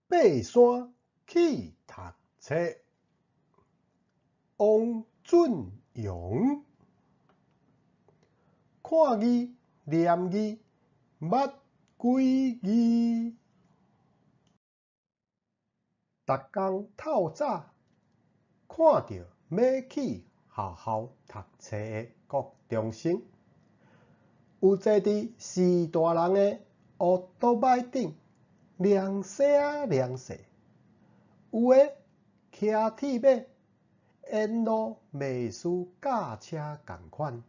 爬山去读册，王准庸。看字念字，捌几字。逐工透早，看到要去学校读册的国中生，有坐伫4大人的乌托摆顶，凉细啊凉细；有的骑铁马，沿路袂输驾车共款，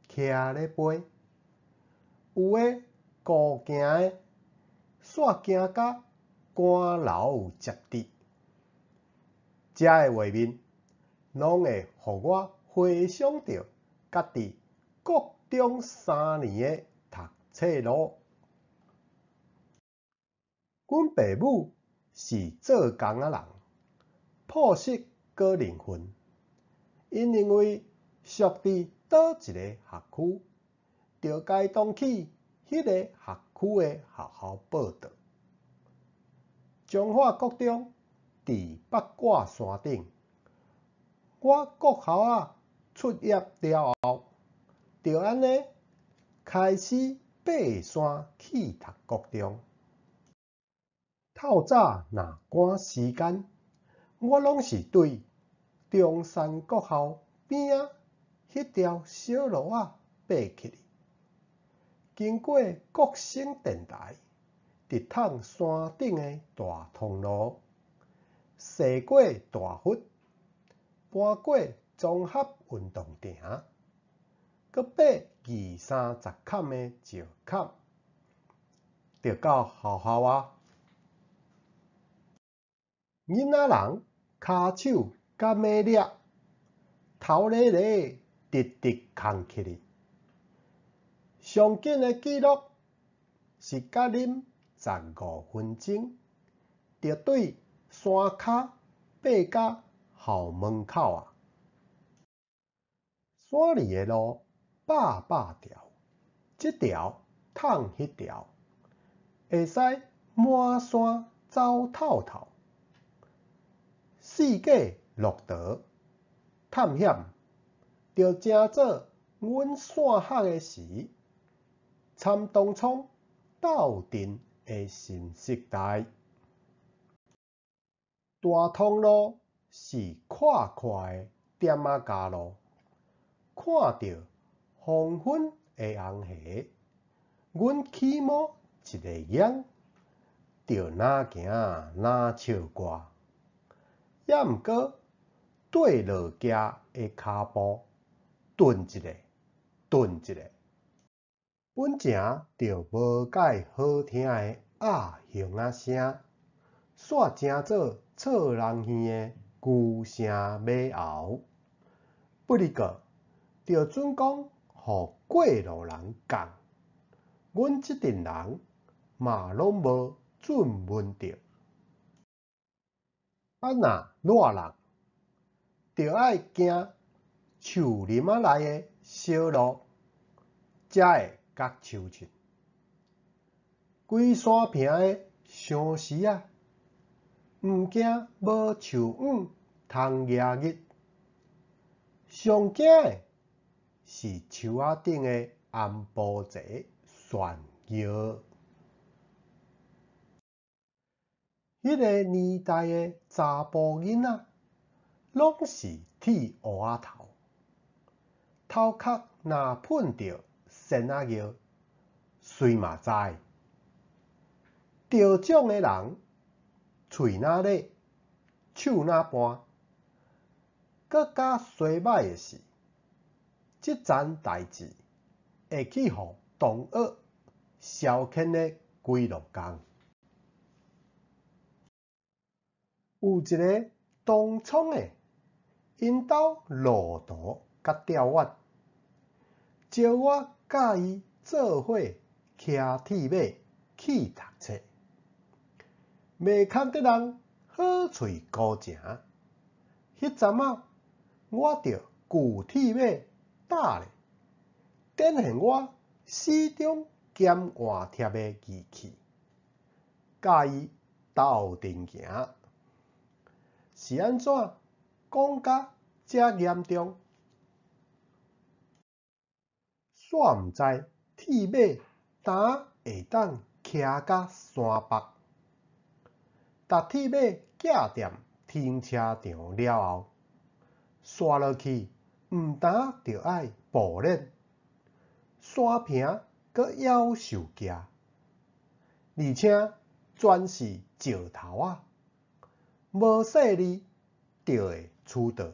骑咧飞；有的孤行的，煞行甲汗流接地。遮个画面，拢会互我回想到家己国中3年的读册路。阮爸母是做工仔人，朴实过认份。因认为属伫倒一个学区，就该当去迄个学区的学校报到。中华国中伫八卦山顶，我国校仔出业了后，就安尼开始爬山去读国中。透早若赶时间，我拢是对中山国校边仔迄条小路仔爬去，经过国声电台，直通山顶的大通路，驶过大佛，搬过综合运动场，搁爬20-30坎的石坎，就到学校啊。囡仔人骹手甲尾抓，头咧咧，直直空起哩。上紧的记录是甲啉15分钟，就对山骹爬到校门口啊。山里的路百条，这条趟迄条，会使满山走透透。四界鹿道探险，就正做阮散学的时，参东涌斗阵的新时代。大通路是阔阔的点仔加路，看到黄昏的红霞，阮起码一个仰，就哪行哪唱歌。也毋过对落架的骹步，顿一下，顿一下，本正就无介好听的熊仔声，煞正做噪人耳的牛声马喉。不哩个，就准讲互过路人讲，阮即阵人嘛拢无准闻着。若热人，就爱行树林仔内的小路，才会觉秋凊。规山坪的相思啊，毋惊无树影通野日。上惊的是树仔顶的红布鞋炫耀。迄个年代的查甫囡仔，拢是剃乌仔头，头壳若喷着仙仔药，谁嘛知。着奖的人，喙若咧，手若搬。搁较衰歹的是，即件代志会去互同学消遣咧规路工。有一个东涌的，因兜路途较遥远，招我甲伊做伙骑铁马去读册。袂堪得人好喙高情，迄阵仔我着旧铁马搭咧，展现我始终兼换贴的义气，甲伊斗阵行，是安怎讲甲遮严重？煞毋知铁马呾会当徛甲山北，搭铁马寄踮停车场了后，刷落去毋呾着爱步练，山坪阁夭寿行，而且全是石头啊，无细哩就会厝倒。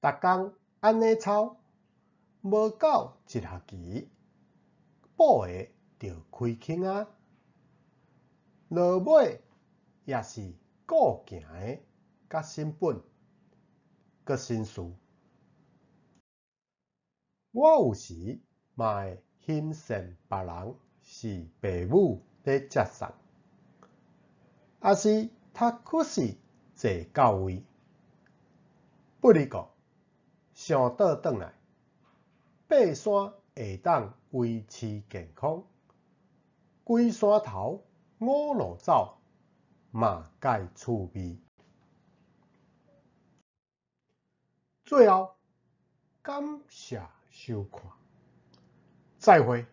逐工安尼操，无到一学期，补下就开轻啊。落尾也是顾行的甲身本，阁身事。我有时嘛会欣赏别人是父母咧接送，也是读课时坐到位，不哩讲上倒转来，爬山会当维持健康，规山头五路走，嘛介趣味。最后，感谢收看，再会。